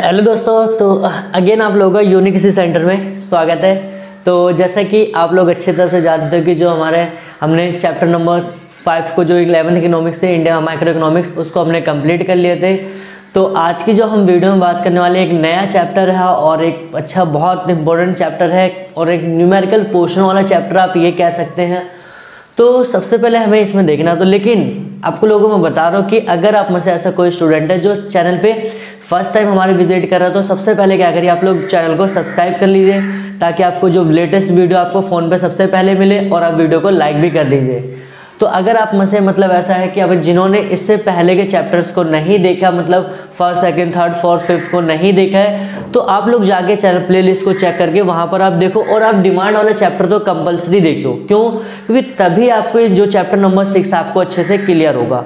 Hello दोस्तों, तो again आप लोगों का यूनिक इसी सेंटर में स्वागत है। तो जैसा कि आप लोग अच्छी तरह से जानते हो कि जो हमने चैप्टर नंबर 5 को जो 11th इकोनॉमिक्स थे, इंडिया माइक्रो इकोनॉमिक्स, उसको हमने कंप्लीट कर लिए थे। तो आज की जो हम वीडियो में बात करने वाले एक नया चैप्टर है और एक अच्छा बहुत इंपॉर्टेंट चैप्टर है और एक न्यूमेरिकल पोर्शन वाला चैप्टर आप ये कह सकते हैं। तो सबसे पहले हमें इसमें देखना, तो लेकिन आपको लोगों में बता रहा हूँ कि अगर आप में से ऐसा कोई स्टूडेंट है जो चैनल पे फर्स्ट टाइम हमारे विजिट कर रहा है, तो सबसे पहले क्या करिए, आप लोग चैनल को सब्सक्राइब कर लीजिए ताकि आपको जो लेटेस्ट वीडियो आपको फ़ोन पे सबसे पहले मिले, और आप वीडियो को लाइक भी कर दीजिए। तो अगर आप में से ऐसा है कि अब जिन्होंने इससे पहले के चैप्टर्स को नहीं देखा, मतलब first second third fourth fifth को नहीं देखा है, तो आप लोग जाके चैनल प्लेलिस्ट को चेक करके वहाँ पर आप देखो, और आप डिमांड वाला चैप्टर तो कंपलसरी देखो। क्यों? क्योंकि तभी आपको जो चैप्टर नंबर 6 आपको अच्छे से क्लियर होगा।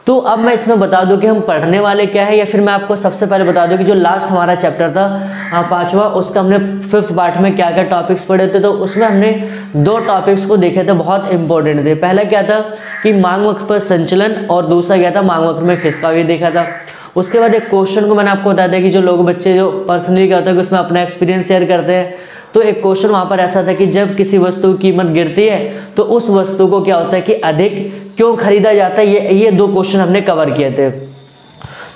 तो अब मैं इसमें बता दूं कि हम पढ़ने वाले क्या है, या फिर मैं आपको सबसे पहले बता दूं कि जो लास्ट हमारा चैप्टर था 5वां, उसका हमने 5th पार्ट में क्या क्या टॉपिक्स पढ़े थे। तो उसमें हमने 2 टॉपिक्स को देखे थे, बहुत इंपॉर्टेंट थे। पहला क्या था कि मांग वक्र पर संचलन, और दूसरा क्या था मांग वक्र में खिसका, ये देखा था। उसके बाद एक क्वेश्चन को मैंने आपको बता दिया कि जो बच्चे जो पर्सनली क्या होता है कि उसमें अपना एक्सपीरियंस शेयर करते हैं। तो एक क्वेश्चन वहाँ पर ऐसा था कि जब किसी वस्तु की कीमत गिरती है तो उस वस्तु को क्या होता है कि अधिक क्यों खरीदा जाता है। ये 2 क्वेश्चन हमने कवर किए थे।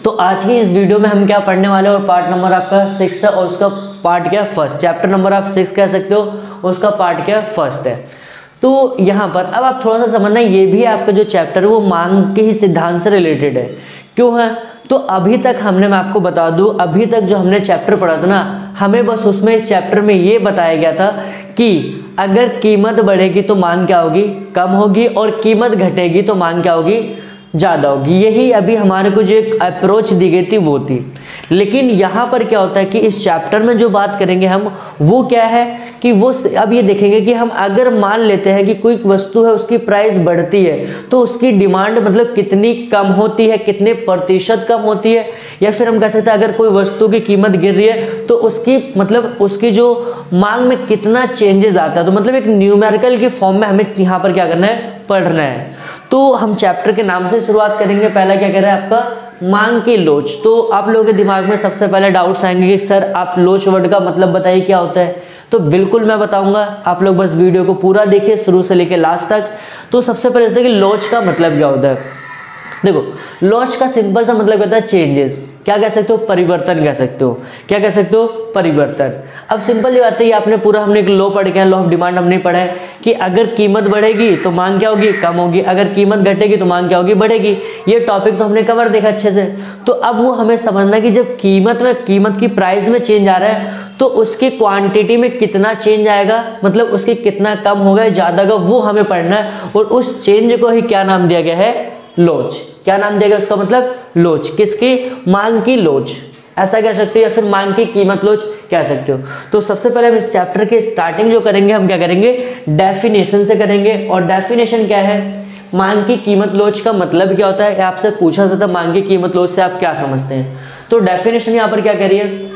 तो आज की इस वीडियो में हम क्या पढ़ने वाले हैं, और पार्ट नंबर आपका 6 है और उसका पार्ट क्या फर्स्ट, चैप्टर नंबर आप 6 कह सकते हो, उसका पार्ट क्या फर्स्ट है। तो यहाँ पर अब आप थोड़ा सा समझना, ये भी आपका जो चैप्टर है वो मांग के ही सिद्धांत से रिलेटेड है। क्यों है? तो अभी तक हमने, मैं आपको बता दूं, अभी तक जो हमने चैप्टर पढ़ा था ना, हमें बस उसमें इस चैप्टर में ये बताया गया था कि अगर कीमत बढ़ेगी तो मांग क्या होगी, कम होगी, और कीमत घटेगी तो मांग क्या होगी, ज़्यादा होगी। यही अभी हमारे को जो एक अप्रोच दी गई थी वो थी। लेकिन यहाँ पर क्या होता है कि इस चैप्टर में जो बात करेंगे हम, वो क्या है कि वो अब ये देखेंगे कि हम अगर मान लेते हैं कि कोई वस्तु है उसकी प्राइस बढ़ती है तो उसकी डिमांड मतलब कितनी कम होती है, कितने प्रतिशत कम होती है। या फिर हम कह सकते हैं अगर कोई वस्तु की कीमत गिर रही है तो उसकी उसकी जो मांग में कितना चेंजेस आता है। तो मतलब एक न्यूमेरिकल की फॉर्म में हमें यहाँ पर क्या करना है, पढ़ना है। तो हम चैप्टर के नाम से शुरुआत करेंगे। पहला क्या कह रहा है आपका, मांग की लोच। तो आप लोगों के दिमाग में सबसे पहले डाउट्स आएंगे कि सर आप लोच वर्ड का मतलब बताइए क्या होता है। तो बिल्कुल मैं बताऊंगा, आप लोग बस वीडियो को पूरा देखिए शुरू से लेकर लास्ट तक। तो सबसे पहले देखिए लोच का मतलब क्या होता है। देखो, लॉस का सिंपल सा मतलब कहता है चेंजेस। क्या कह सकते हो, परिवर्तन कह सकते हो। क्या कह सकते हो, परिवर्तन। अब सिंपल ये बात है, आपने पूरा हमने एक लॉ पढ़ के, लॉ ऑफ डिमांड हमने पढ़ा है कि अगर कीमत बढ़ेगी तो मांग क्या होगी, कम होगी, अगर कीमत घटेगी तो मांग क्या होगी, बढ़ेगी। ये टॉपिक तो हमने कवर देखा अच्छे से। तो अब वो हमें समझना कि जब कीमत की प्राइस में चेंज आ रहा है तो उसकी क्वांटिटी में कितना चेंज आएगा, मतलब उसकी कितना कम होगा, ज्यादा होगा, वो हमें पढ़ना है। और उस चेंज को ही क्या नाम दिया गया है, लोच। क्या नाम दिया गया उसका, मतलब लोच। किसकी, मांग की लोच, ऐसा कह सकते हो, या फिर मांग की कीमत लोच कह सकते हो। तो सबसे पहले हम इस चैप्टर के स्टार्टिंग जो करेंगे, हम क्या करेंगे, डेफिनेशन से करेंगे। और डेफिनेशन क्या है, मांग की कीमत लोच का मतलब क्या होता है, आपसे पूछा जाता है मांग की कीमत लोच से आप क्या समझते हैं। तो डेफिनेशन यहाँ पर क्या कह रही है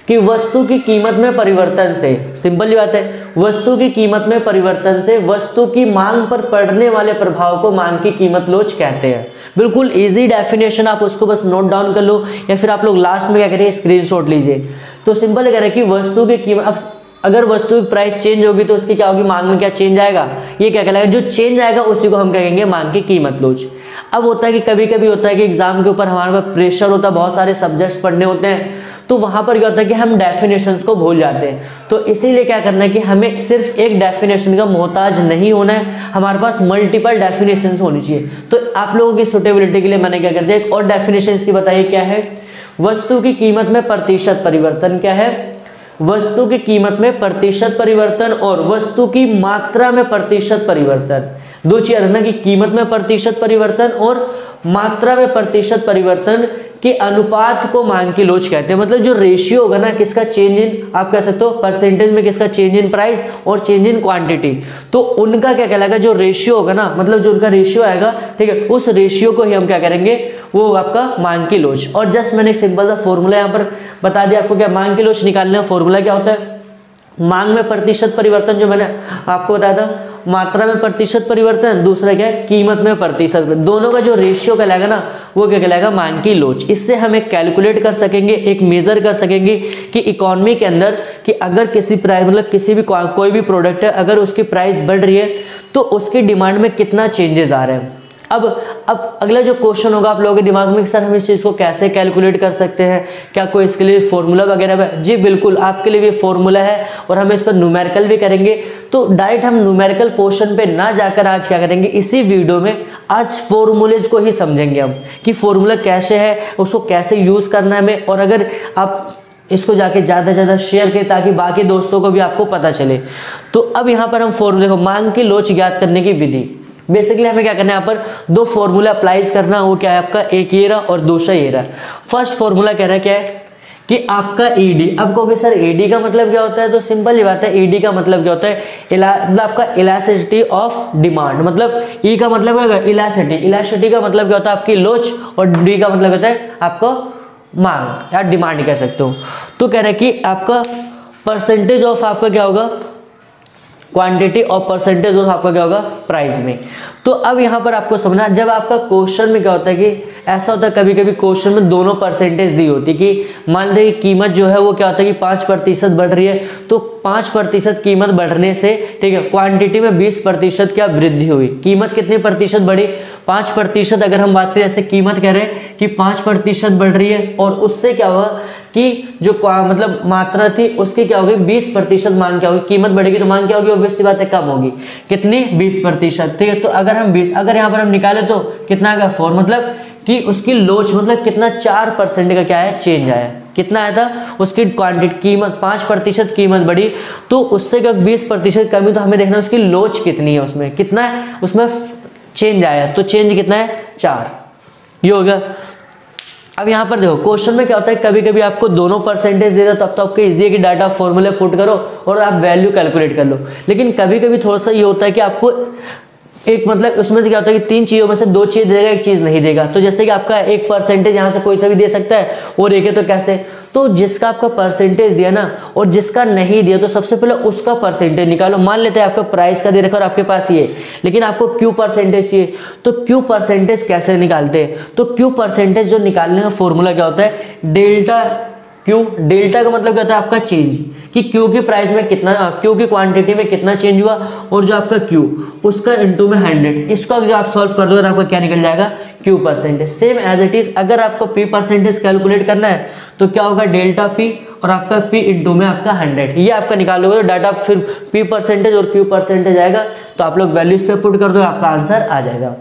कि वस्तु की कीमत में परिवर्तन से, सिंपल बात है, वस्तु की कीमत में परिवर्तन से वस्तु की मांग पर पड़ने वाले प्रभाव को मांग की कीमत लोच कहते हैं। बिल्कुल इजी डेफिनेशन, आप उसको बस नोट डाउन कर लो, या फिर आप लोग लास्ट में क्या करिए, स्क्रीनशॉट लीजिए। तो सिंपल कह रहे हैं कि वस्तु की कीमत, अब अगर वस्तु की प्राइस चेंज होगी तो उसकी क्या होगी, मांग में क्या चेंज आएगा, ये क्या कहलाएगा, जो चेंज आएगा उसी को हम कहेंगे मांग की कीमत लोच। अब होता है कि कभी कभी होता है कि एग्जाम के ऊपर हमारे पास प्रेशर होता है, बहुत सारे सब्जेक्ट्स पढ़ने होते हैं, तो वहां पर क्या होता है कि हम डेफिनेशंस को भूल जाते हैं। तो इसीलिए क्या करना है कि हमें सिर्फ एक डेफिनेशन का मोहताज नहीं होना है, हमारे पास मल्टीपल डेफिनेशंस होनी चाहिए। तो आप लोगों की सुटेबिलिटी के लिए मैंने क्या कर दिया, एक और डेफिनेशन इसकी बताइए क्या है, वस्तु की कीमत में प्रतिशत परिवर्तन। क्या है, वस्तु की कीमत में प्रतिशत परिवर्तन और वस्तु की मात्रा में प्रतिशत परिवर्तन। 2 चीज रखना कि कीमत में प्रतिशत परिवर्तन और मात्रा में प्रतिशत परिवर्तन के अनुपात को मांग की लोच कहते हैं। मतलब जो रेशियो होगा ना, किसका चेंज इन, आप कह सकते हो परसेंटेज में किसका चेंज इन प्राइस और चेंज इन क्वांटिटी, तो उनका क्या कहलाएगा, जो रेशियो होगा ना, मतलब जो उनका रेशियो आएगा, ठीक है, उस रेशियो को ही हम क्या करेंगे, वो आपका मांग की लोच। और जस्ट मैंने एक सिंपल सा फॉर्मूला यहाँ पर बता दिया आपको, क्या मांग की लोच निकालने का फॉर्मूला क्या होता है, मांग में प्रतिशत परिवर्तन जो मैंने आपको बताया था, मात्रा में प्रतिशत परिवर्तन, दूसरा क्या है कीमत में प्रतिशत, दोनों का जो रेशियो कहलाएगा ना वो क्या कहलाएगा मांग की लोच। इससे हम एक कैलकुलेट कर सकेंगे, एक मेजर कर सकेंगे कि इकोनॉमी के अंदर कि अगर किसी प्राइस मतलब किसी भी कोई भी प्रोडक्ट है अगर उसकी प्राइस बढ़ रही है तो उसकी डिमांड में कितना चेंजेस आ रहे हैं। अब अगला जो क्वेश्चन होगा आप लोगों के दिमाग में कि सर हम इस चीज़ को कैसे कैलकुलेट कर सकते हैं, क्या कोई इसके लिए फॉर्मूला वगैरह है? जी बिल्कुल, आपके लिए भी फॉर्मूला है और हम इस पर न्यूमेरिकल भी करेंगे। तो डायरेक्ट हम न्यूमेरिकल पोर्शन पे ना जाकर आज क्या करेंगे, इसी वीडियो में आज फॉर्मूलेज को ही समझेंगे हम कि फॉर्मूला कैसे है, उसको कैसे यूज़ करना है हमें। और अगर आप इसको जाके ज़्यादा से ज़्यादा शेयर करें ताकि बाकी दोस्तों को भी आपको पता चले। तो अब यहाँ पर हम फॉर्मूले को मांग की लोच ज्ञात करने की विधि, बेसिकली हमें क्या करना है, यहाँ पर दो फॉर्मूला अप्लाइज करना, वो क्या है आपका, एक ये रहा और दूसरा ये रहा। फर्स्ट फॉर्मूला कह रहा है क्या है कि आपका ईडी, अब कहोगे सर ईडी का मतलब क्या होता है, तो सिंपल ही बात है, ईडी का मतलब क्या होता है, मतलब आपका इलास्टिसिटी ऑफ डिमांड, मतलब ई का मतलब क्या होगा इलास्टिसिटी, इलास्टिसिटी का मतलब क्या होता है आपकी लोच, और डी का मतलब होता है आपको मांग या डिमांड कह सकते हो। तो कह रहा है कि आपका परसेंटेज ऑफ आपका क्या होगा क्वांटिटी और परसेंटेज ऑफ आपका क्या होगा प्राइस में। तो अब यहाँ पर आपको समझना, जब आपका क्वेश्चन में क्या होता है कि ऐसा होता है कभी कभी क्वेश्चन में दोनों परसेंटेज दी होती है कि मान लीजिए कीमत जो है वो क्या होता है कि 5% बढ़ रही है, तो 5% कीमत बढ़ने से ठीक है क्वांटिटी में 20% क्या वृद्धि हुई, कीमत कितने प्रतिशत बढ़ी 5%। अगर हम बात करें जैसे कीमत कह रहे हैं कि 5% बढ़ रही है और उससे क्या हुआ कि जो मतलब मात्रा थी उसकी क्या होगी 20% मांग क्या होगी, कीमत बढ़ेगी तो मांग क्या होगी ऑब्वियस सी बात है कम होगी, कितनी 20%। ठीक है, तो अगर हम 20 अगर यहाँ पर हम निकाले तो कितना आएगा 4, मतलब कि उसकी लोच मतलब कितना 4% का क्या है चेंज आया, कितना आया था उसकी क्वांटिटी कीमत 5% कीमत बढ़ी तो उससे क्या 20% कमी, तो हमें देखना उसकी लोच कितनी है, उसमें कितना है उसमें चेंज आया, तो चेंज कितना है 4, ये होगा। अब यहाँ पर देखो क्वेश्चन में क्या होता है कभी कभी आपको दोनों परसेंटेज दे दो तब तो आपको इजी है कि डाटा फॉर्मूले पुट करो और आप वैल्यू कैलकुलेट कर लो, लेकिन कभी कभी थोड़ा सा ये होता है कि आपको एक मतलब उसमें से क्या होता है कि 3 चीज़ों में से 2 चीज़ देगा, एक चीज़ नहीं देगा। तो जैसे कि आपका 1% यहाँ से कोई सा भी दे सकता है और एक है तो कैसे, तो जिसका आपका परसेंटेज दिया ना और जिसका नहीं दिया तो सबसे पहले उसका परसेंटेज निकालो। मान लेते हैं आपका प्राइस का दे रखा और आपके पास ये, लेकिन आपको क्यू परसेंटेज चाहिए, तो क्यू परसेंटेज कैसे निकालते हैं, तो क्यू परसेंटेज जो निकालने का फॉर्मूला क्या होता है डेल्टा क्यू। डेल्टा का मतलब क्या होता है आपका चेंज, कि क्यू की प्राइस में कितना, क्यू की क्वांटिटी में कितना चेंज हुआ और जो आपका क्यू उसका इनटू में 100, इसका जो आप सॉल्व कर दोगे तो आपका क्या निकल जाएगा Q percentage. Same as it is अगर आपको पी परसेंटेज कैलकुलेट करना है तो क्या होगा डेल्टा पी और आपका पी इनटू में आपका 100, ये आपका निकालोगे तो डाटा फिर पी परसेंटेज और क्यू परसेंटेज आएगा, तो आप लोग वैल्यू इस पे पुट कर दो आपका आंसर आ जाएगा।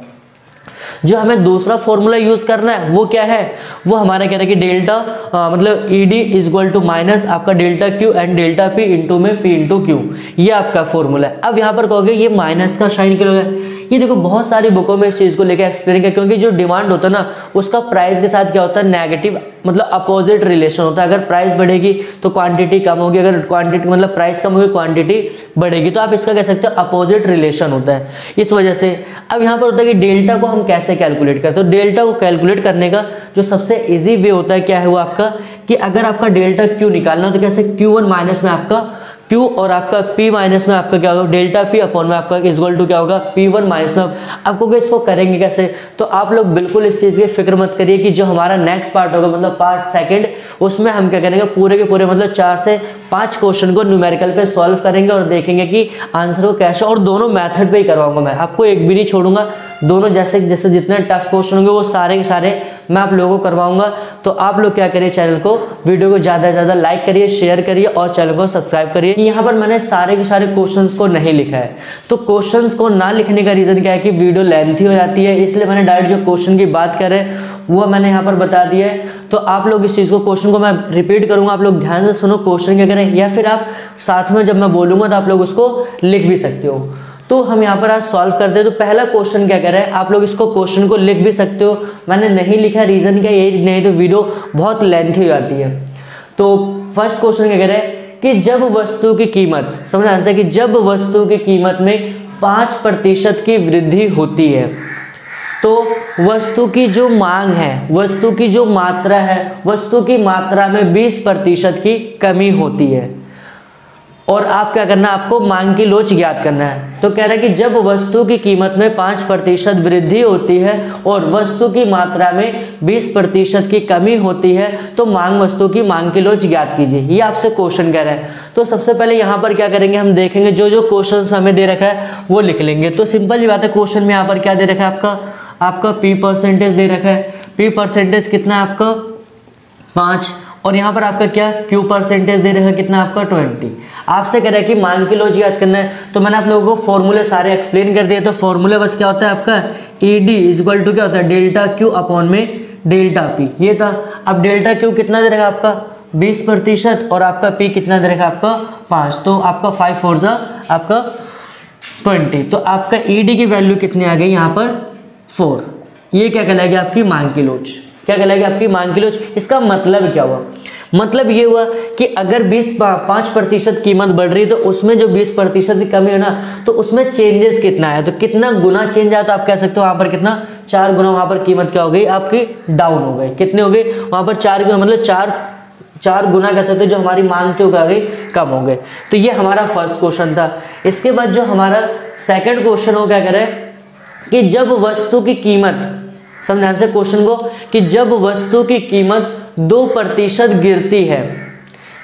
जो हमें दूसरा फॉर्मूला यूज करना है वो क्या है, वो हमारा क्या है कि डेल्टा मतलब E D is equal to minus आपका delta Q and delta P into में पी इंटू क्यू, ये आपका फॉर्मूला है। अब यहाँ पर कहोगे ये माइनस का साइन क्यों है, ये देखो बहुत सारी बुकों में इस चीज़ को लेकर एक्सप्लेन किया, क्योंकि जो डिमांड होता है ना उसका प्राइस के साथ क्या होता है नेगेटिव मतलब अपोजिट रिलेशन होता है। अगर प्राइस बढ़ेगी तो क्वांटिटी कम होगी, अगर क्वांटिटी मतलब प्राइस कम होगी क्वांटिटी बढ़ेगी, तो आप इसका कह सकते हो अपोजिट रिलेशन होता है इस वजह से। अब यहाँ पर होता है कि डेल्टा को हम कैसे कैलकुलेट करते हैं, तो डेल्टा को कैलकुलेट करने का जो सबसे ईजी वे होता है क्या है वो आपका कि अगर आपका डेल्टा क्यू निकालना हो तो कैसे Q1 माइनस में आपका Q और आपका P माइनस में आपका क्या होगा डेल्टा P अपॉन में आपका इक्वल टू क्या होगा P1 माइनस में। आपको इसको करेंगे कैसे, तो आप लोग बिल्कुल इस चीज़ की फिक्र मत करिए कि जो हमारा नेक्स्ट पार्ट होगा मतलब पार्ट सेकंड, उसमें हम क्या करेंगे पूरे के पूरे मतलब 4 से 5 क्वेश्चन को न्यूमेरिकल पे सॉल्व करेंगे और देखेंगे कि आंसर को कैसे, और दोनों मेथड पे ही करवाऊंगा मैं, आपको एक भी नहीं छोड़ूंगा, दोनों जैसे जैसे जितने टफ क्वेश्चन होंगे वो सारे के सारे मैं आप लोगों को करवाऊंगा। तो आप लोग क्या करिए चैनल को वीडियो को ज़्यादा से ज़्यादा लाइक करिए, शेयर करिए और चैनल को सब्सक्राइब करिए। यहाँ पर मैंने सारे के सारे क्वेश्चंस को नहीं लिखा है, तो क्वेश्चंस को ना लिखने का रीज़न क्या है कि वीडियो लेंथी हो जाती है, इसलिए मैंने डायरेक्ट जो क्वेश्चन की बात कर रहे हैं वो मैंने यहाँ पर बता दिया है। तो आप लोग इस चीज़ को क्वेश्चन को मैं रिपीट करूँगा, आप लोग ध्यान से सुनो क्वेश्चन क्या करें, या फिर आप साथ में जब मैं बोलूँगा तो आप लोग उसको लिख भी सकते हो। तो हम यहाँ पर आज सॉल्व करते हैं। तो पहला क्वेश्चन क्या कह रहा है, आप लोग इसको क्वेश्चन को लिख भी सकते हो, मैंने नहीं लिखा रीज़न क्या यही नहीं तो वीडियो बहुत लेंथी हो जाती है। तो फर्स्ट क्वेश्चन क्या कह रहा है कि जब वस्तु की कीमत, समझ आंसर कि जब वस्तु की कीमत में 5% की वृद्धि होती है तो वस्तु की जो मांग है, वस्तु की जो मात्रा है, वस्तु की मात्रा में 20% की कमी होती है। और आप क्या करना है, आपको मांग की लोच ज्ञात करना है। तो कह रहा है कि जब वस्तु की कीमत में 5% वृद्धि होती है और वस्तु की मात्रा में 20% की कमी होती है तो वस्तु की मांग की लोच ज्ञात कीजिए। ये आपसे क्वेश्चन कह रहा है। तो सबसे पहले यहाँ पर क्या करेंगे, हम देखेंगे जो जो क्वेश्चन हमें दे रखा है वो लिख लेंगे। तो सिंपल ये बात है, क्वेश्चन में यहाँ पर क्या दे रखा है, आपका P% दे रखा है। P% कितना है आपका 5, और यहाँ पर आपका क्या Q% दे रखा है कितना आपका 20। आपसे कह रहा है कि मांग की लोच याद करना है। तो मैंने आप लोगों को फॉर्मूले सारे एक्सप्लेन कर दिए। तो फॉर्मूले बस क्या होता है आपका ED इक्वल टू क्या होता है डेल्टा Q अपॉन में डेल्टा P, ये था। अब डेल्टा Q कितना दे रखा आपका 20% और आपका P कितना दे रखा आपका 5, तो आपका 5 4 जा आपका 20। तो आपका ED की वैल्यू कितनी आ गई यहाँ पर 4। ये क्या कहलाएगी आपकी मांग की लोच, क्या कहलाएगी आपकी मांग की लोच। इसका मतलब क्या हुआ, मतलब ये हुआ कि अगर 5% कीमत बढ़ रही है तो उसमें जो 20% की कमी है ना, तो उसमें चेंजेस कितना आया, तो कितना गुना चेंज आया, तो आप कह सकते हो वहां पर कितना 4 गुना वहां पर कीमत क्या हो गई आपकी डाउन हो गई। कितने हो गई वहां पर 4 गुना, मतलब 4 गुना कह सकते हो जो हमारी मांग थी क्या गई कम हो गए। तो ये हमारा फर्स्ट क्वेश्चन था। इसके बाद जो हमारा सेकंड क्वेश्चन हो क्या करे कि जब वस्तु की कीमत, समझ से क्वेश्चन को, कि जब वस्तु की कीमत 2% गिरती है,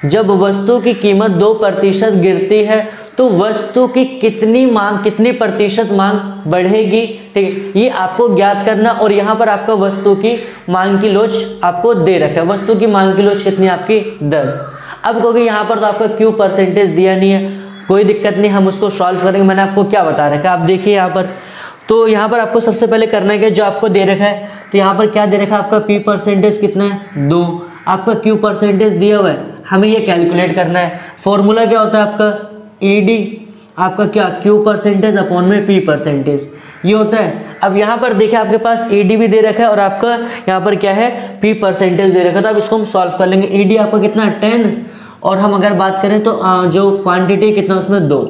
जब वस्तु की कीमत 2% गिरती है तो वस्तु की कितनी प्रतिशत मांग बढ़ेगी। ठीक है, ये आपको ज्ञात करना। और यहाँ पर आपका वस्तु की मांग की लोच आपको दे रखा है। वस्तु की मांग की लोच कितनी आपकी 10। अब कहोगे यहाँ पर तो आपका Q% दिया नहीं है, कोई दिक्कत नहीं, हम उसको सॉल्व करेंगे। मैंने आपको क्या बता रखा है आप देखिए यहाँ पर। तो यहाँ पर आपको सबसे पहले करना है कि जो आपको दे रखा है, तो यहाँ पर क्या दे रखा है आपका P% कितना है 2, आपका Q% दिया हुआ है, हमें ये कैलकुलेट करना है। फॉर्मूला क्या होता है आपका ED आपका क्या Q% अपॉन में P% ये होता है। अब यहाँ पर देखिए आपके पास ED भी दे रखा है और आपका यहाँ पर क्या है P% दे रखा है। तो अब इसको हम सॉल्व कर लेंगे। ED आपका कितना 10 और हम अगर बात करें तो जो क्वांटिटी कितना उसमें 2,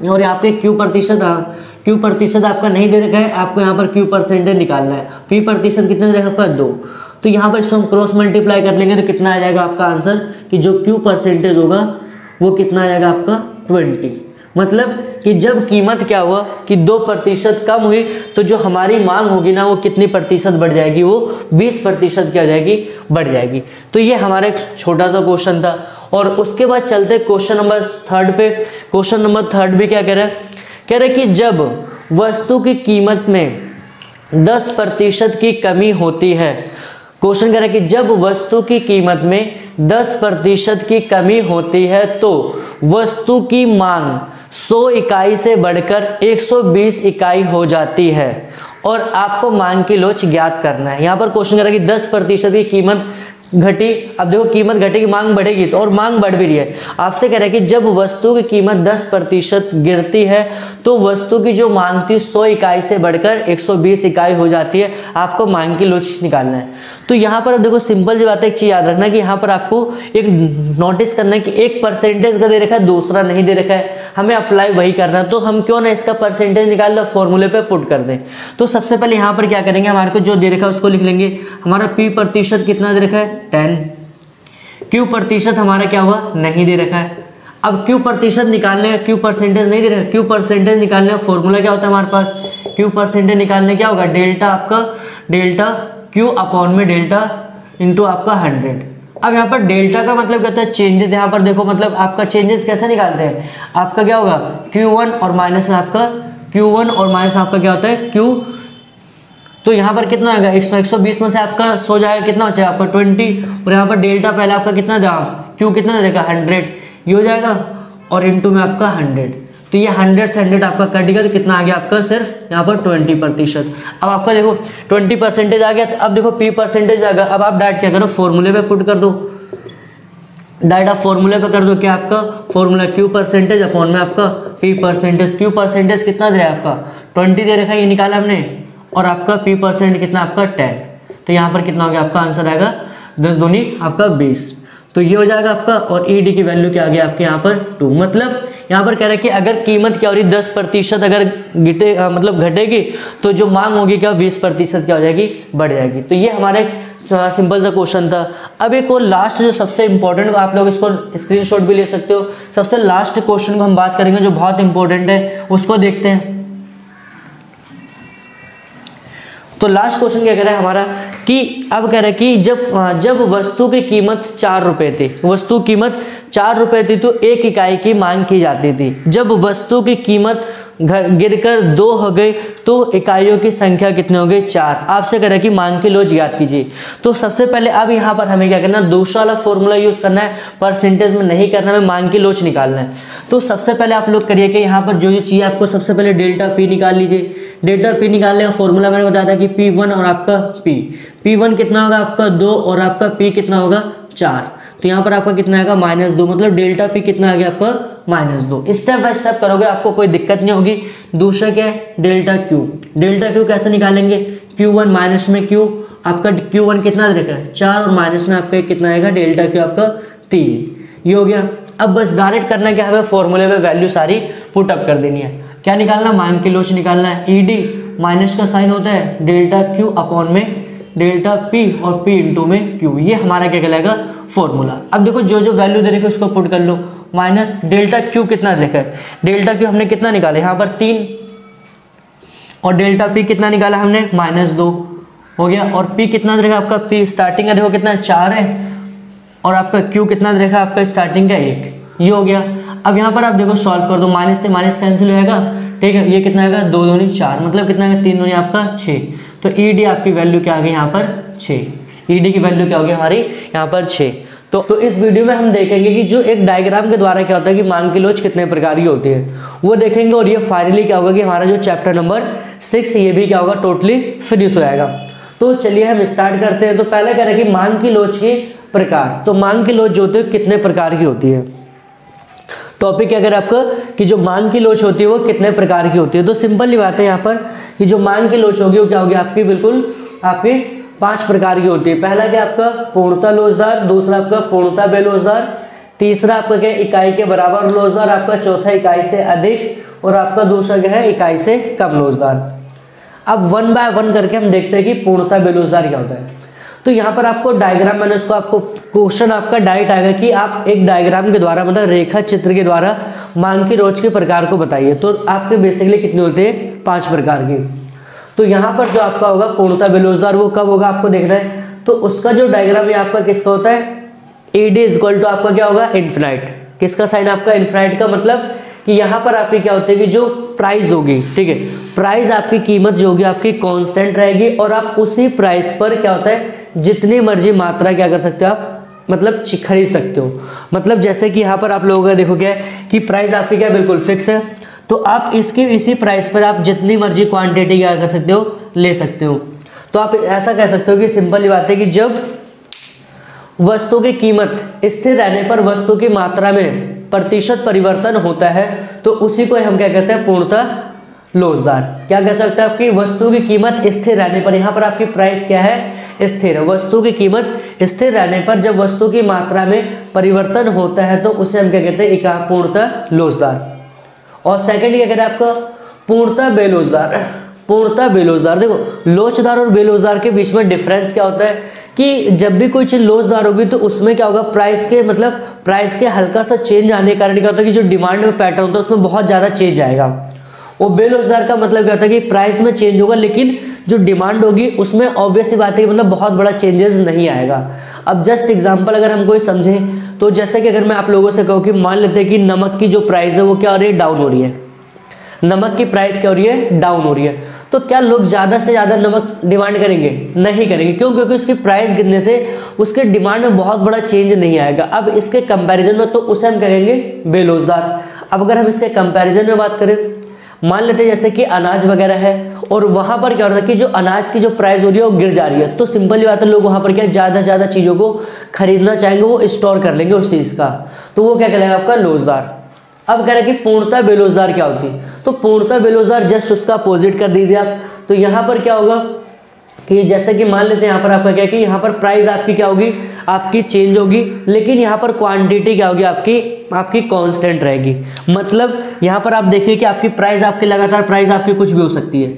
और यहाँ पे Q% आपका नहीं दे रखा है, आपको यहाँ पर Q% निकालना है। P% कितना दे रखा है आपका 2। तो यहाँ पर इसको हम क्रॉस मल्टीप्लाई कर लेंगे तो कितना आ जाएगा आपका आंसर कि जो Q% होगा वो कितना आ जाएगा आपका 20। मतलब कि जब कीमत क्या हुआ कि 2% कम हुई तो जो हमारी मांग होगी ना वो कितनी प्रतिशत बढ़ जाएगी, वो 20% क्या हो जाएगी बढ़ जाएगी। तो ये हमारा एक छोटा सा क्वेश्चन था। और उसके बाद चलते क्वेश्चन नंबर 3 पे। क्वेश्चन नंबर 3 भी क्या कह रहा है, कह रहा है कि जब वस्तु की कीमत में 10% की कमी होती है, क्वेश्चन कह रहा है कि जब वस्तु की कीमत में 10% की कमी होती है तो वस्तु की मांग 100 इकाई से बढ़कर 120 इकाई हो जाती है और आपको मांग की लोच ज्ञात करना है। यहाँ पर क्वेश्चन कह रहा है कि 10% की कीमत घटी। अब देखो कीमत घटेगी मांग बढ़ेगी, तो और मांग बढ़ भी रही है। आपसे कह रहा है कि जब वस्तु की कीमत 10% गिरती है तो वस्तु की जो मांग थी 100 इकाई से बढ़कर 120 इकाई हो जाती है। आपको मांग की लोच निकालना है। तो यहाँ पर अब देखो सिंपल सी बात है, एक चीज याद रखना कि यहाँ पर आपको एक नोटिस करना है कि एक परसेंटेज का दे रखा है, दूसरा नहीं दे रखा है, हमें अप्लाई वही करना है। तो हम क्यों ना इसका परसेंटेज निकाल लो, फॉर्मूले पे पुट कर दें। तो सबसे पहले यहाँ पर क्या करेंगे, हमारे को जो दे रखा है उसको लिख लेंगे। हमारा P% कितना दे रखा है 10। Q% हमारा क्या हुआ नहीं दे रखा है। अब Q% निकालने का, Q% नहीं दे रखा, Q% निकालने का फॉर्मूला क्या होता है हमारे पास, Q% निकालने क्या होगा डेल्टा आपका डेल्टा Q अपॉन में डेल्टा इंटू आपका 100। अब यहाँ पर डेल्टा का मतलब कहता है चेंजेस। यहाँ पर देखो मतलब आपका चेंजेस कैसे निकालते हैं, आपका क्या होगा Q1 और माइनस में आपका Q1 और माइनस आपका क्या होता है Q। तो यहाँ पर कितना आएगा 120 में से आपका 100 जाएगा, कितना हो जाएगा आपका 20। और यहाँ पर डेल्टा पहले आपका कितना था Q कितना रहेगा 100, ये हो जाएगा और इंटू में आपका 100। तो ये 100 से 100 आपका कट गया तो कितना आ गया आपका सिर्फ यहाँ पर 20%। अब आपका देखो 20% आ गया। तो अब देखो P% आ गया। अब आप डायरेक्ट क्या करो फॉर्मूले पे पुट कर दो, डायरेक्ट आप फॉर्मूले पे कर दो क्या आपका फॉर्मूला Q% अपॉन में आपका P%। Q% कितना दे रहा है आपका 20 दे रखा है, ये निकाला हमने, और आपका P% कितना आपका 10। तो यहाँ पर कितना हो गया आपका आंसर आएगा 10 दूनी आपका 20। तो ये हो जाएगा आपका। और ED की वैल्यू क्या आ गया आपके यहाँ पर 2। मतलब यहाँ पर कह रहा है कि अगर कीमत क्या हो रही 10% अगर मतलब घटेगी तो जो मांग होगी क्या 20% क्या हो जाएगी बढ़ जाएगी। तो ये हमारा एक सिंपल सा क्वेश्चन था। अब एक और लास्ट जो सबसे इंपॉर्टेंट, आप लोग इसको स्क्रीनशॉट भी ले सकते हो, सबसे लास्ट क्वेश्चन को हम बात करेंगे जो बहुत इंपॉर्टेंट है, उसको देखते हैं। तो लास्ट क्वेश्चन क्या कह रहा है हमारा कि अब कह रहा है कि जब वस्तु की कीमत 4 रुपए थी, वस्तु कीमत 4 रुपए थी तो 1 इकाई की मांग की जाती थी। जब वस्तु की कीमत गिरकर 2 हो गई तो इकाइयों की संख्या कितनी हो गई? 4। आपसे कह रहा है कि मांग की लोच ज्ञात कीजिए। तो सबसे पहले अब यहाँ पर हमें क्या करना है, दूसरा वाला फॉर्मूला यूज करना है, परसेंटेज में नहीं करना, हमें मांग की लोच निकालना है। तो सबसे पहले आप लोग करिए कि यहाँ पर जो चाहिए आपको, सबसे पहले डेल्टा पी निकाल लीजिए। डेल्टा पी निकालने का फॉर्मूला मैंने बताया था कि P1 और आपका P1 कितना होगा आपका 2 और आपका P कितना होगा 4। तो यहाँ पर आपका कितना आएगा -2, मतलब डेल्टा P कितना आ गया आपका -2। स्टेप बाय स्टेप करोगे आपको कोई दिक्कत नहीं होगी। दूसरा क्या है डेल्टा Q। डेल्टा Q कैसे निकालेंगे? Q1 माइनस में Q, आपका Q1 कितना रहेगा 4 और माइनस में आपका कितना आएगा डेल्टा Q आपका 3। ये हो गया। अब बस डायरेक्ट करना है कि हमें फॉर्मूले में वैल्यू सारी पुट अप कर देनी है। क्या निकालना? मांग की लोच निकालना है। ED माइनस का साइन होता है डेल्टा Q अपॉन में डेल्टा P और P इंटू में Q। ये हमारा क्या कहलाएगा? फॉर्मूला। अब देखो जो जो वैल्यू दे रखे उसको पुट कर लो। माइनस डेल्टा Q कितना देखा है, डेल्टा Q हमने कितना निकाला यहाँ पर 3, और डेल्टा P कितना निकाला हमने -2 हो गया। और P कितना देखा आपका? P स्टार्टिंग का देखो कितना 4 है, और आपका Q कितना देखा आपका स्टार्टिंग का 1। ये हो गया। अब यहाँ पर आप देखो सॉल्व कर दो, माइनस से माइनस कैंसिल हो जाएगा, ठीक है। ये कितना आएगा 2 दूनी 4, मतलब कितना आएगा 3 दूनी आपका 6। तो ED आपकी वैल्यू क्या आ गई यहाँ पर 6। ED की वैल्यू क्या होगी हमारी यहाँ पर 6। तो इस वीडियो में हम देखेंगे कि जो एक डायग्राम के द्वारा क्या होता है कि मांग की लोच कितने प्रकार की होती है वो देखेंगे। और ये फाइनली क्या होगा कि हमारा जो चैप्टर नंबर 6 ये भी क्या होगा टोटली फिनिश हो जाएगा। तो चलिए हम स्टार्ट करते हैं। तो पहले कह रहे हैं कि मांग की लोच के प्रकार। तो मांग की लोच जो होती है कितने प्रकार की होती है। टॉपिक क्या करें आपका कि जो मांग की लोच होती है वो कितने प्रकार की होती है। तो सिंपल ही बात है यहाँ पर कि जो मांग की लोच होगी वो क्या होगी आपकी, बिल्कुल आपकी 5 प्रकार की होती है। पहला क्या आपका पूर्णतः लोचदार, दूसरा आपका पूर्णतः बेलोचदार, तीसरा आपका क्या इकाई के बराबर लोचदार, आपका चौथा इकाई से अधिक, और आपका दूसरा क्या है इकाई से कम लोचदार। अब 1 बाय 1 करके हम देखते हैं कि पूर्णतः बेलोचदार क्या होता है। तो यहाँ पर आपको डायग्राम मैंने उसको आपको क्वेश्चन आपका डायरेक्ट आएगा कि आप एक डायग्राम के द्वारा मतलब रेखा चित्र के द्वारा मांग की लोच के प्रकार को बताइए। तो आपके बेसिकली कितने होते हैं 5 प्रकार की। तो यहाँ पर जो आपका होगा पूर्णतः बेलोचदार वो कब होगा आपको देखना है। तो उसका जो डायग्राम है आपका किसका होता है, ED इक्वल टू आपका क्या होगा इन्फिनाइट। किसका साइन आपका इन्फिनाइट का, मतलब कि यहाँ पर आपकी क्या होती है कि जो प्राइस होगी, ठीक है, प्राइस आपकी कीमत जो होगी आपकी कांस्टेंट रहेगी, और आप उसी प्राइस पर क्या होता है जितनी मर्जी मात्रा क्या कर सकते हो आप मतलब खरीद सकते हो। मतलब जैसे कि यहाँ पर आप लोगों का देखो क्या है कि प्राइस आपकी क्या बिल्कुल फिक्स है, तो आप इसके इसी प्राइस पर आप जितनी मर्जी क्वांटिटी क्या कर सकते हो ले सकते हो। तो आप ऐसा कह सकते हो कि सिंपल ही बात है कि जब वस्तु की कीमत स्थिर रहने पर वस्तु की मात्रा में प्रतिशत परिवर्तन होता है तो उसी को हम क्या कहते हैं पूर्णतः लोचदार। क्या कह सकते हैं आपकी वस्तु की कीमत स्थिर रहने पर, यहाँ पर आपकी प्राइस क्या है स्थिर है, वस्तु की कीमत स्थिर रहने पर जब वस्तु की मात्रा में परिवर्तन होता है तो उसे हम क्या कहते हैं पूर्णतः लोचदार। और सेकंड क्या कहते हैं आपका पूर्णतः बेलोचदार। पूर्णतः बेलोचदार, देखो लोचदार और बेलोचदार के बीच में डिफरेंस क्या होता है कि जब भी कोई चीज लोचदार होगी तो उसमें क्या होगा प्राइस के मतलब प्राइस के हल्का सा चेंज आने के कारण क्या होता है कि जो डिमांड में पैटर्न होता है उसमें बहुत ज्यादा चेंज आएगा। और बेलोचदार का मतलब क्या होता है कि प्राइस में चेंज होगा लेकिन जो डिमांड होगी उसमें ऑब्वियस सी बात है मतलब बहुत बड़ा चेंजेस नहीं आएगा। अब जस्ट एग्जांपल अगर हम कोई समझें तो जैसे कि अगर मैं आप लोगों से कहूँ कि मान लेते हैं कि नमक की जो प्राइस है वो क्या हो रही है डाउन हो रही है, नमक की प्राइस क्या हो रही है डाउन हो रही है, तो क्या लोग ज़्यादा से ज़्यादा नमक डिमांड करेंगे? नहीं करेंगे। क्यों? क्योंकि उसकी प्राइस गिरने से उसके डिमांड में बहुत बड़ा चेंज नहीं आएगा। अब इसके कंपैरिजन में तो उसे हम कहेंगे बेलोचदार। अब अगर हम इसके कंपैरिजन में बात करें, मान लेते हैं जैसे कि अनाज वगैरह है और वहाँ पर क्या हो रहा है कि जो अनाज की जो प्राइस हो रही है वो गिर जा रही है, तो सिंपल ही बात है लोग वहाँ पर क्या ज़्यादा से ज़्यादा चीज़ों को खरीदना चाहेंगे, वो स्टोर कर लेंगे उस चीज़ का, तो वो क्या कहलाएगा आपका लोचदार। अब कह रहे हैं कि पूर्णतः बेलोचदार क्या होती है, तो पूर्णतः बेलोचदार जस्ट उसका अपोजिट कर दीजिए आप। तो यहाँ पर क्या होगा कि जैसे कि मान लेते हैं यहाँ पर आपका क्या है कि यहाँ पर प्राइस आपकी क्या होगी आपकी चेंज होगी लेकिन यहाँ पर क्वांटिटी क्या होगी आपकी कांस्टेंट रहेगी। मतलब यहाँ पर आप देखिए कि आपकी प्राइस आपकी लगातार प्राइस आपकी कुछ भी हो सकती है,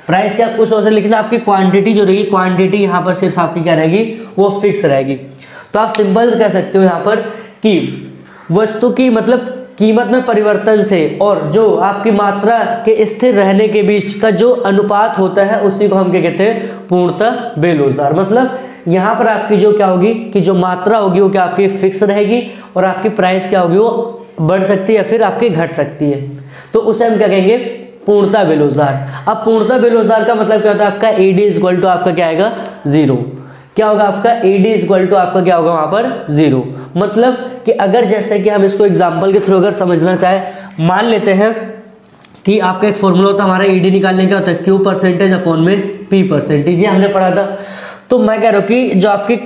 प्राइस क्या कुछ हो सकता है, लेकिन आपकी क्वांटिटी जो रहेगी, क्वांटिटी यहाँ पर सिर्फ आपकी क्या रहेगी, वो फिक्स रहेगी। तो आप सिंपल कह सकते हो यहाँ पर कि वस्तु की मतलब कीमत में परिवर्तन से और जो आपकी मात्रा के स्थिर रहने के बीच का जो अनुपात होता है उसी को हम क्या कहते हैं, पूर्णतः बेरोजगार। मतलब यहाँ पर आपकी जो क्या होगी कि जो मात्रा होगी वो क्या आपकी फिक्स रहेगी और आपकी प्राइस क्या होगी, वो बढ़ सकती है या फिर आपकी घट सकती है। तो उसे हम क्या कहेंगे, पूर्णतः बेरोजगार। अब पूर्णतः बेरोजगार का मतलब क्या होता है, आपका AD इक्वल टू आपका क्या आएगा, 0। क्या होगा आपका AD इक्वल टू आपका क्या होगा वहां पर 0। मतलब कि अगर जैसे कि हम इसको एग्जांपल के थ्रू अगर समझना चाहे, मान लेते हैं कि आपका एक फॉर्मूला होता है हमारा AD निकालने का होता है Q परसेंटेज अपॉन में P परसेंटेज, ये हमने पढ़ा था। तो मैं कह रहा हूँ कि जो आपकी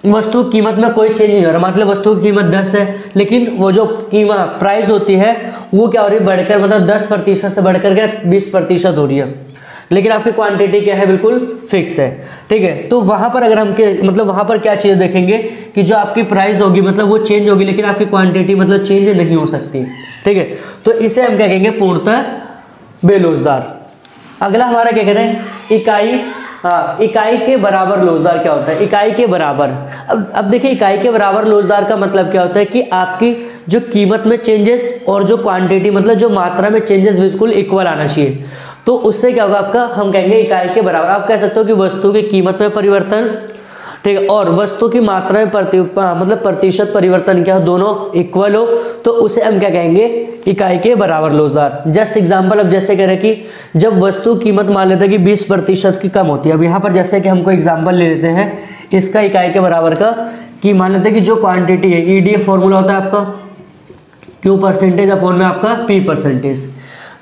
वस्तु की कीमत में कोई चेंज नहीं हो रहा, मतलब वस्तु की कीमत 10 है, लेकिन वो जो कीमत प्राइस होती है वो क्या हो रही है, बढ़कर मतलब 10% से बढ़कर के 20% हो रही है, लेकिन आपकी क्वांटिटी क्या है, बिल्कुल फिक्स है। ठीक है, तो वहां पर अगर हम मतलब वहां पर क्या चीज़ देखेंगे कि जो आपकी प्राइस होगी मतलब वो चेंज होगी, लेकिन आपकी क्वांटिटी मतलब चेंज नहीं हो सकती। ठीक है, तो इसे हम क्या कहेंगे, पूर्णतः बेरोजगार। अगला हमारा क्या कह रहे हैं, इकाई। हाँ, इकाई के बराबर रोजगार क्या होता है, इकाई के बराबर। अब देखिए, इकाई के बराबर रोजगार का मतलब क्या होता है कि आपकी जो कीमत में चेंजेस और जो क्वांटिटी मतलब जो मात्रा में चेंजेस बिल्कुल इक्वल आना चाहिए। तो उससे क्या होगा आपका, हम कहेंगे इकाई के बराबर। आप कह सकते हो कि वस्तु की कीमत में परिवर्तन, ठीक है, और वस्तु की मात्रा में मतलब प्रतिशत परिवर्तन क्या हो, दोनों इक्वल हो, तो उसे हम क्या कहेंगे, इकाई के बराबर रोजगार। जस्ट एग्जांपल, अब जैसे कह रहे हैं कि जब वस्तु कीमत मान लेते हैं कि 20% की कम होती है। अब यहाँ पर जैसे कि हमको एग्जांपल ले लेते हैं इसका इकाई के बराबर का, कि मान लेते हैं कि जो क्वांटिटी है, ED फॉर्मूला होता है आपका Q परसेंटेज अपॉन में आपका P परसेंटेज।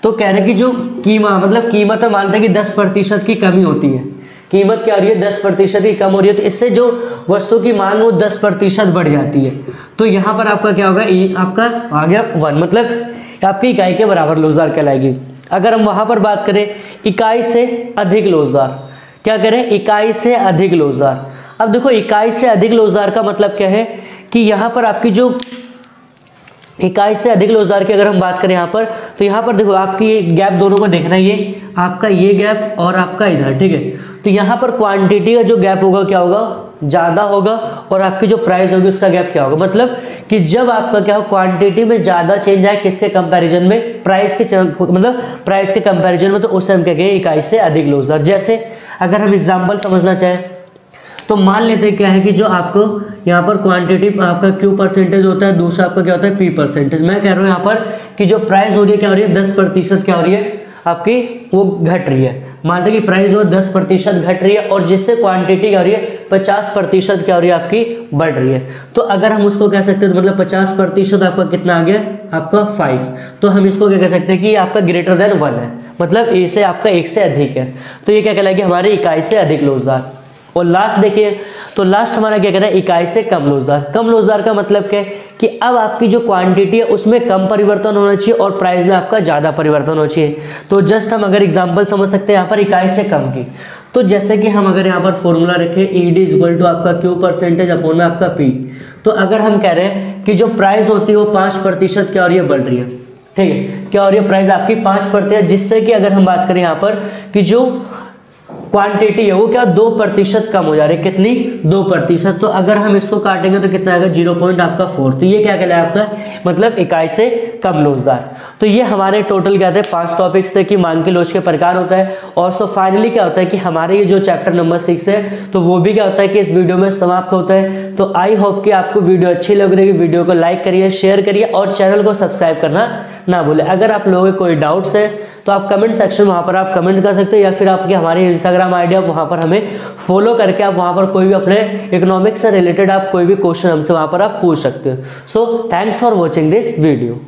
तो कह रहे हैं कि जो कीमत मतलब कीमत मान लेते हैं कि 10% की कमी होती है, कीमत क्या हो रही है, 10% की कम हो रही है, तो इससे जो वस्तु की मांग वो 10% बढ़ जाती है। तो यहाँ पर आपका क्या होगा, आपका आ गया 1, मतलब आपकी इकाई के बराबर रोजगार कहलाएगी। अगर हम वहां पर बात करें इकाई से अधिक रोजगार, क्या करें, इकाई से अधिक रोजगार। अब देखो, इकाई से अधिक रोजगार का मतलब क्या है कि यहाँ पर आपकी जो इकाई से अधिक रोजगार की अगर हम बात करें यहाँ पर, तो यहाँ पर देखो आपकी गैप दोनों को देखना है, ये आपका ये गैप और आपका इधर। ठीक है, तो यहाँ पर क्वांटिटी का जो गैप होगा क्या होगा, ज़्यादा होगा, और आपकी जो प्राइस होगी उसका गैप क्या होगा, मतलब कि जब आपका क्या हो, क्वांटिटी में ज़्यादा चेंज आए किसके कंपैरिजन में, प्राइस के मतलब प्राइस के कंपैरिजन में, तो उसे हम क्या कहेंगे, इकाई से अधिक रोजगार। जैसे अगर हम एग्जाम्पल समझना चाहें तो मान लेते हैं क्या है कि जो आपको यहाँ पर क्वांटिटी आपका Q परसेंटेज होता है, दूसरा आपका क्या होता है P परसेंटेज। मैं कह रहा हूँ यहाँ पर कि जो प्राइस हो रही है क्या हो रही है, 10% क्या हो रही है आपकी, वो घट रही है। मानते हैं कि प्राइस वो 10% घट रही है, और जिससे क्वांटिटी क्या हो रही है, 50% क्या हो रही है आपकी, बढ़ रही है। तो अगर हम उसको कह सकते हैं तो मतलब 50% आपका कितना आ गया, आपका 5। तो हम इसको क्या कह सकते हैं कि आपका ग्रेटर देन 1 है, मतलब ए से आपका 1 से अधिक है। तो ये क्या कहलाएगी, हमारी इकाई से अधिक रोजगार। और लास्ट देखिए, तो लास्ट हमारा क्या कह रहा है, इकाई से कम रोजगार। कम रोजगार का मतलब क्या है कि अब आपकी जो क्वांटिटी है उसमें कम परिवर्तन होना चाहिए और प्राइस में आपका ज़्यादा परिवर्तन होना चाहिए। तो जस्ट हम अगर एग्जांपल समझ सकते हैं यहाँ पर इकाई से कम की, तो जैसे कि हम अगर यहाँ पर फॉर्मूला रखें ED इक्वल टू आपका Q परसेंटेज अपॉन में आपका P, तो अगर हम कह रहे हैं कि जो प्राइस होती है वो 5% क्या हो रही है, बढ़ रही है। ठीक है, क्या हो रही है, प्राइस आपकी 5%, जिससे कि अगर हम बात करें यहाँ पर कि जो क्वांटिटी है वो क्या 2% कम हो जा रही है, कितनी, 2%। तो अगर हम इसको काटेंगे तो कितना आएगा, 0.4। तो ये क्या कहलाया आपका, मतलब इकाई से कम रोजगार। तो ये हमारे टोटल क्या थे, 5 टॉपिक्स थे कि मांग के लोच के प्रकार होता है। और सो फाइनली क्या होता है कि हमारे ये जो चैप्टर नंबर 6 है तो वो भी क्या होता है कि इस वीडियो में समाप्त होता है। तो आई होप कि आपको वीडियो अच्छी लग रही है, वीडियो को लाइक करिए, शेयर करिए और चैनल को सब्सक्राइब करना ना भूलें। अगर आप लोगों के कोई डाउट्स है तो आप कमेंट सेक्शन में वहाँ पर आप कमेंट कर सकते हो, या फिर आपकी हमारी इंस्टाग्राम आईडी आप वहाँ पर हमें फॉलो करके आप वहाँ पर कोई भी अपने इकोनॉमिक्स से रिलेटेड आप कोई भी क्वेश्चन हमसे वहाँ पर आप पूछ सकते हो। So thanks for watching this video.